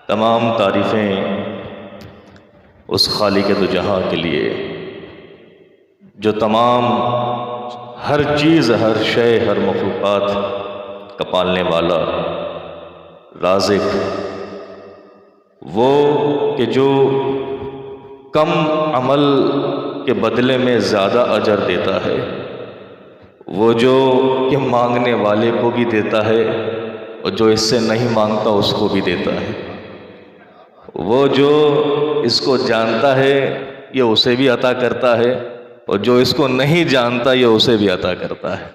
تمام تعریفیں اس خالق دو جہاں کے لیے جو تمام ہر چیز، ہر شے، ہر مخلوقات کا پالنے والا، رازق، وہ کہ جو کم عمل کے بدلے میں زیادہ اجر دیتا ہے، وہ جو کہ مانگنے والے کو بھی دیتا ہے اور جو اس سے نہیں مانگتا اس کو بھی دیتا ہے، وہ جو اس کو جانتا ہے یہ اسے بھی عطا کرتا ہے اور جو اس کو نہیں جانتا یہ اسے بھی عطا کرتا ہے۔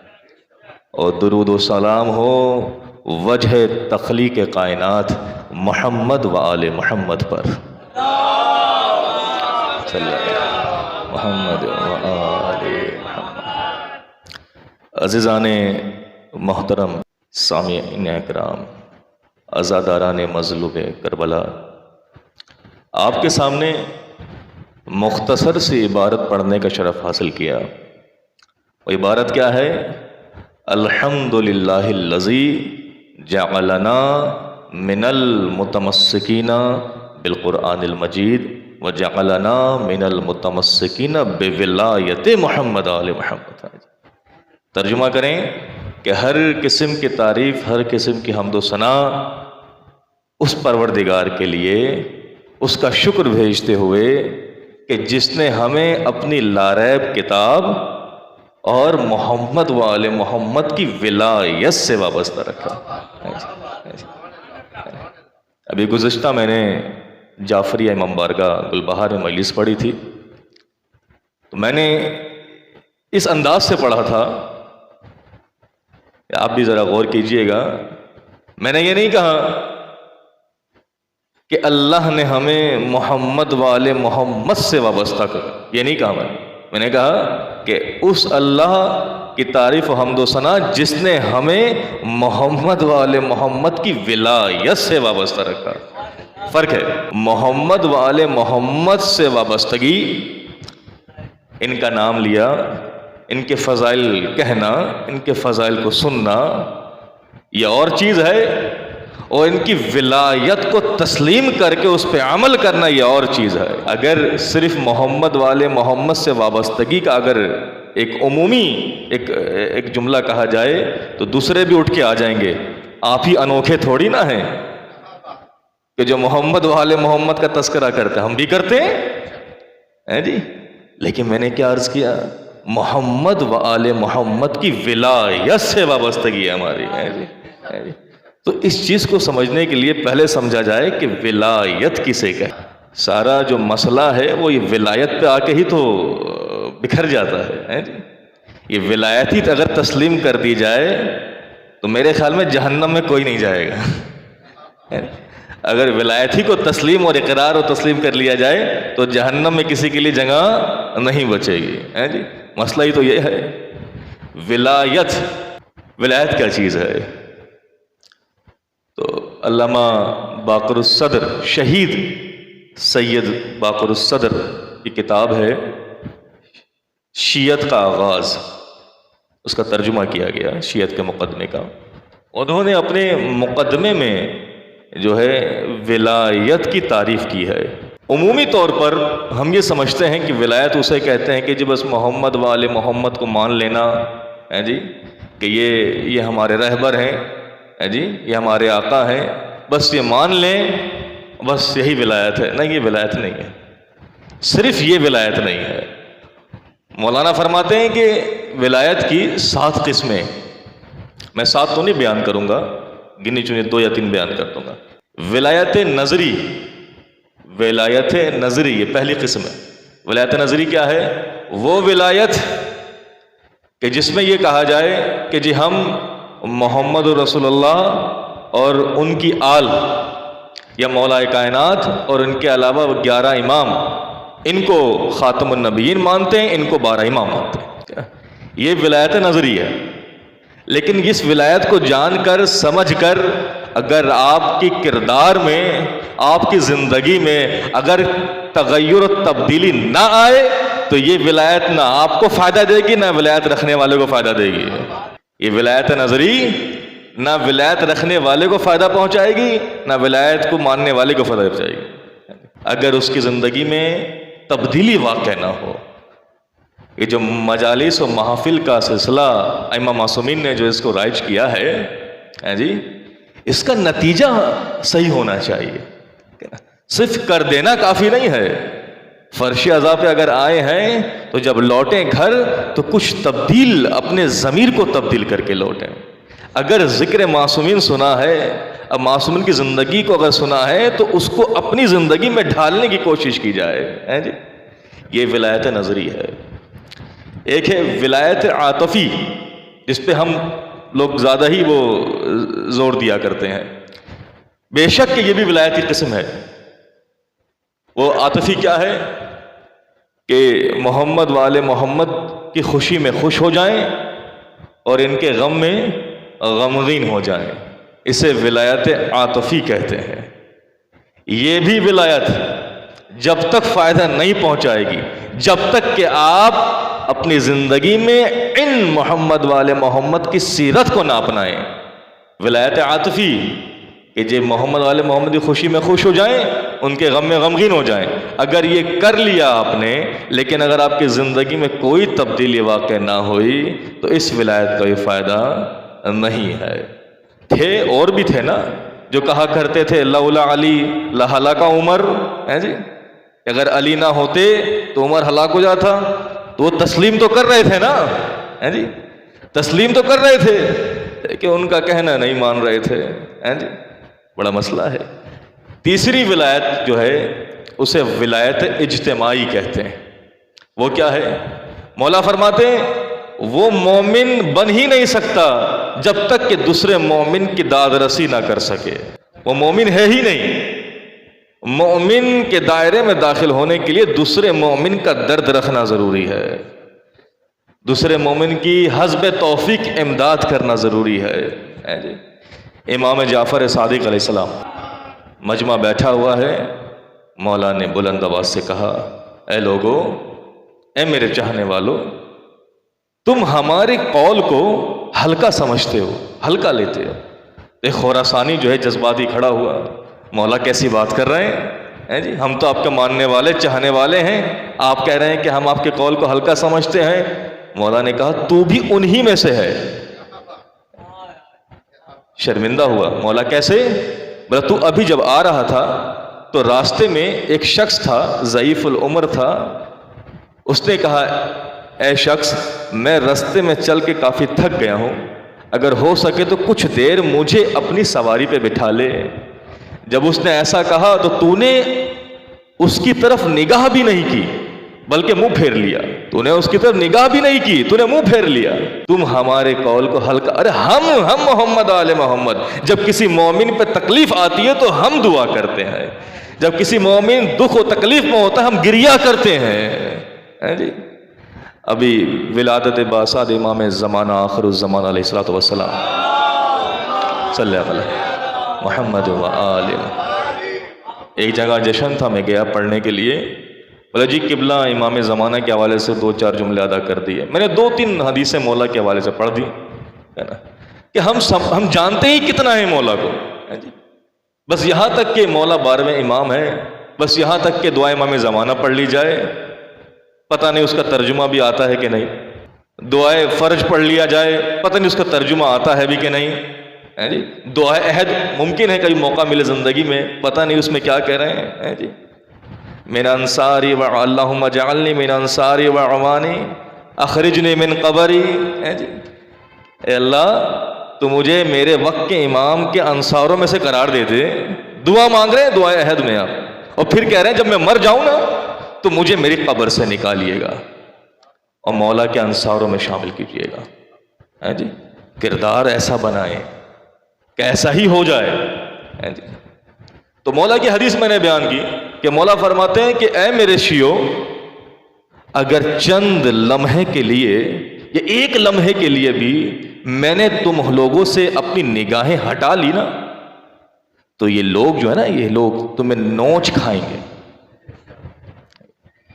اور درود و سلام ہو وجہ تخلیق کائنات محمد و آل محمد پر، صلی اللہ محمد و آل محمد۔ عزیزان محترم، سامعین اکرام، عزاداران مظلوم کربلا، آپ کے سامنے مختصر سی عبارت پڑھنے کا شرف حاصل کیا۔ وہ عبارت کیا ہے؟ الحمدللہ الذی جعلنا من المتمسکین بالقرآن المجید وجعلنا من المتمسکین بولایت محمد آل محمد۔ ترجمہ کریں کہ ہر قسم کی تعریف، ہر قسم کی حمد و ثنا اس پروردگار کے لیے، اس کا شکر بھیجتے ہوئے کہ جس نے ہمیں اپنی لاریب کتاب اور محمد و آل محمد کی ولایت سے وابستہ رکھا۔ ابھی گزشتہ میں نے جعفریہ امام بارگاہ گلبہار میں مجلس پڑھی تھی، تو میں نے اس انداز سے پڑھا تھا، آپ بھی ذرا غور کیجئے گا۔ میں نے یہ نہیں کہا کہ اللہ نے ہمیں محمد و آل محمد سے وابستہ کر، یہ نہیں کہا میں نے کہا کہ اس اللہ کی تعریف و حمد و ثنا جس نے ہمیں محمد و آل محمد کی ولایت سے وابستہ رکھا۔ فرق ہے، محمد و آل محمد سے وابستگی، ان کا نام لیا، ان کے فضائل کہنا، ان کے فضائل کو سننا یہ اور چیز ہے، اور ان کی ولایت کو تسلیم کر کے اس پہ عمل کرنا یہ اور چیز ہے۔ اگر صرف محمد والے محمد سے وابستگی کا اگر ایک عمومی ایک جملہ کہا جائے تو دوسرے بھی اٹھ کے آ جائیں گے، آپ ہی انوکھے تھوڑی نہ ہیں کہ جو محمد والے محمد کا تذکرہ کرتے ہیں، ہم بھی کرتے ہیں جی۔ لیکن میں نے کیا عرض کیا؟ محمد و آل محمد کی ولایت سے وابستگی ہے ہماری جی۔ تو اس چیز کو سمجھنے کے لیے پہلے سمجھا جائے کہ ولایت کسے کہے۔ سارا جو مسئلہ ہے وہ یہ ولایت پہ آ کے ہی تو بکھر جاتا ہے جی۔ یہ ولایت ہی اگر تسلیم کر دی جائے تو میرے خیال میں جہنم میں کوئی نہیں جائے گا۔ اگر ولایت ہی کو تسلیم اور اقرار و تسلیم کر لیا جائے تو جہنم میں کسی کے لیے جگہ نہیں بچے گی جی۔ مسئلہ ہی تو یہ ہے، ولایت کیا چیز ہے؟ تو علامہ باقر الصدر، شہید سید باقر الصدر کی کتاب ہے شیعت کا آغاز، اس کا ترجمہ کیا گیا شیعت کے مقدمے کا۔ انہوں نے اپنے مقدمے میں جو ہے ولایت کی تعریف کی ہے۔ عمومی طور پر ہم یہ سمجھتے ہیں کہ ولایت اسے کہتے ہیں کہ جی بس محمد و آل محمد کو مان لینا ہے جی، کہ یہ ہمارے رہبر ہیں جی، یہ ہمارے آقا ہیں، بس یہ مان لیں، بس یہی ولایت ہے۔ نہیں، یہ ولایت نہیں ہے، صرف یہ ولایت نہیں ہے۔ مولانا فرماتے ہیں کہ ولایت کی 7 قسمیں، میں 7 تو نہیں بیان کروں گا، گنی چنی 2 یا 3 بیان کر دوں گا۔ ولایت نظری، ولایت نظری یہ پہلی قسم ہے۔ ولایت نظری کیا ہے؟ وہ ولایت کہ جس میں یہ کہا جائے کہ جی ہم محمد رسول اللہ اور ان کی آل یا مولا کائنات اور ان کے علاوہ 11 امام، ان کو خاتم النبیین مانتے ہیں، ان کو 12 امام مانتے ہیں۔ یہ ولایت نظری ہے۔ لیکن اس ولایت کو جان کر سمجھ کر اگر آپ کی کردار میں، آپ کی زندگی میں اگر تغیر و تبدیلی نہ آئے تو یہ ولایت نہ آپ کو فائدہ دے گی نہ ولایت رکھنے والے کو فائدہ دے گی. یہ ولایت نظری نہ ولایت رکھنے والے کو فائدہ پہنچائے گی نہ ولایت کو ماننے والے کو فائدہ پہنچائے گی اگر اس کی زندگی میں تبدیلی واقع نہ ہو. یہ جو مجالس و محافل کا سلسلہ ائمہ معصومین نے جو اس کو رائج کیا ہے جی، اس کا نتیجہ صحیح ہونا چاہیے. صرف کر دینا کافی نہیں ہے. فرش عزا پہ اگر آئے ہیں تو جب لوٹیں گھر تو کچھ تبدیل اپنے ضمیر کو تبدیل کر کے لوٹیں. اگر ذکر معصومین سنا ہے، اب معصومین کی زندگی کو اگر سنا ہے تو اس کو اپنی زندگی میں ڈھالنے کی کوشش کی جائے جی. یہ ولایت نظری ہے. ایک ہے ولایت عاطفی، جس پہ ہم لوگ زیادہ ہی وہ زور دیا کرتے ہیں. بے شک کہ یہ بھی ولایت کی قسم ہے. وہ عاطفی کیا ہے کہ محمد والے محمد کی خوشی میں خوش ہو جائیں اور ان کے غم میں غمگین ہو جائیں. اسے ولایت عاطفی کہتے ہیں. یہ بھی ولایت جب تک فائدہ نہیں پہنچائے گی، جب تک کہ آپ اپنی زندگی میں ان محمد والے محمد کی سیرت کو نہ اپنائیں. ولایت عاطفی کہ جو محمد والے محمد کی خوشی میں خوش ہو جائیں، ان کے غم میں غمگین ہو جائیں. اگر یہ کر لیا آپ نے، لیکن اگر آپ کی زندگی میں کوئی تبدیلی واقع نہ ہوئی تو اس ولایت کا یہ فائدہ نہیں ہے. تھے اور بھی تھے نا جو کہا کرتے تھے لولا علی لہلک عمر جی، اگر علی نہ ہوتے تو عمر ہلاک ہو جاتا. تو وہ تسلیم تو کر رہے تھے نا جی، تسلیم تو کر رہے تھے کہ ان کا کہنا نہیں مان رہے تھے جی. بڑا مسئلہ ہے. تیسری ولایت جو ہے اسے ولایت اجتماعی کہتے ہیں. وہ کیا ہے؟ مولا فرماتے ہیں وہ مومن بن ہی نہیں سکتا جب تک کہ دوسرے مومن کی داد رسی نہ کر سکے. وہ مومن ہے ہی نہیں. مومن کے دائرے میں داخل ہونے کے لیے دوسرے مومن کا درد رکھنا ضروری ہے. دوسرے مومن کی حسب توفیق امداد کرنا ضروری ہے جی. امام جعفر صادق علیہ السلام مجمع بیٹھا ہوا ہے. مولا نے بلند آواز سے کہا اے لوگو، اے میرے چاہنے والو، تم ہمارے قول کو ہلکا سمجھتے ہو، ہلکا لیتے ہو. ایک خراسانی جو ہے جذباتی کھڑا ہوا. مولا کیسی بات کر رہے ہیں جی، ہم تو آپ کے ماننے والے چاہنے والے ہیں، آپ کہہ رہے ہیں کہ ہم آپ کے قول کو ہلکا سمجھتے ہیں. مولا نے کہا تو بھی انہی میں سے ہے. شرمندہ ہوا. مولا کیسے؟ بولا تو ابھی جب آ رہا تھا تو راستے میں ایک شخص تھا، ضعیف العمر تھا. اس نے کہا اے شخص، میں راستے میں چل کے کافی تھک گیا ہوں، اگر ہو سکے تو کچھ دیر مجھے اپنی سواری پہ بٹھا لے. جب اس نے ایسا کہا تو نے اس کی طرف نگاہ بھی نہیں کی بلکہ منہ پھیر لیا. تو نے اس کی طرف نگاہ بھی نہیں کی، تو نے منہ پھیر لیا. تم ہمارے قول کو ہلکا. ارے ہم محمد آل محمد، جب کسی مومن پہ تکلیف آتی ہے تو ہم دعا کرتے ہیں. جب کسی مومن دکھ و تکلیف میں ہوتا ہے ہم گریہ کرتے ہیں جی. ابھی ولادت باساد امام زمانہ آخر الزمان علیہ الصلوۃ والسلام صلی اللہ علیہ محمد و آل. ایک جگہ جشن تھا، میں گیا پڑھنے کے لیے. بولا جی قبلہ امام زمانہ کے حوالے سے 2-4 جملے ادا کر دیے. میں نے 2-3 حدیثیں مولا کے حوالے سے پڑھ دی کہ ہم جانتے ہی کتنا ہے مولا کو. بس یہاں تک کہ مولا 12ویں امام ہے، بس یہاں تک کہ دعا امام زمانہ پڑھ لی جائے. پتہ نہیں اس کا ترجمہ بھی آتا ہے کہ نہیں. دعائے فرج پڑھ لیا جائے، پتہ نہیں اس کا ترجمہ آتا ہے بھی کہ نہیں جی. دعائے عہد ممکن ہے کبھی موقع ملے زندگی میں، پتہ نہیں اس میں کیا کہہ رہے ہیں جی. من انصاری و اللہم اجعلنی من انصاری و عوانی اخرجنی من قبری جی. اے اللہ تو مجھے میرے وقت کے امام کے انصاروں میں سے قرار دے دے. دعا مانگ رہے ہیں دعائے عہد میں آپ، اور پھر کہہ رہے ہیں جب میں مر جاؤں نا تو مجھے میری قبر سے نکالیے گا اور مولا کے انصاروں میں شامل کیجیے گا جی. کردار ایسا بنائیں کہ ایسا ہی ہو جائے جی. تو مولا کی حدیث میں نے بیان کی کہ مولا فرماتے ہیں کہ اے میرے شیعو، اگر چند لمحے کے لیے یا ایک لمحے کے لیے بھی میں نے تم لوگوں سے اپنی نگاہیں ہٹا لی نا تو یہ لوگ جو ہے نا، یہ لوگ تمہیں نوچ کھائیں گے.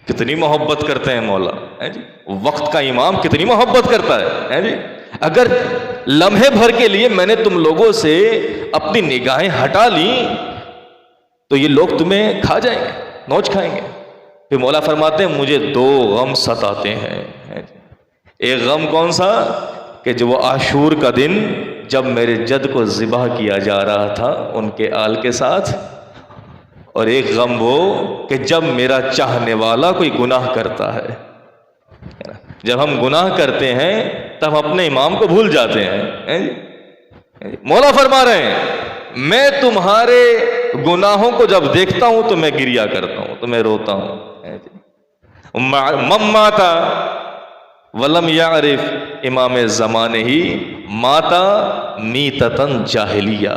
کتنی محبت کرتے ہیں مولا، ہیں جی؟ وقت کا امام کتنی محبت کرتا ہے، ہیں جی؟ اگر لمحے بھر کے لیے میں نے تم لوگوں سے اپنی نگاہیں ہٹا لی تو یہ لوگ تمہیں کھا جائیں گے، نوچ کھائیں گے۔ پھر مولا فرماتے ہیں مجھے دو غم ستاتے ہیں، ہیں جی؟ ایک غم کون سا؟ کہ جو وہ عاشور کا دن جب میرے جد کو ذبح کیا جا رہا تھا ان کے آل کے ساتھ، اور ایک غم وہ کہ جب میرا چاہنے والا کوئی گناہ کرتا ہے۔ جب ہم گناہ کرتے ہیں تب اپنے امام کو بھول جاتے ہیں۔ مولا فرما رہے ہیں میں تمہارے گناہوں کو جب دیکھتا ہوں تو میں گریا کرتا ہوں، تو میں روتا ہوں۔ ماتا ولم یعرف، امام زمانے ہی ماتا میتتن جاہلیہ،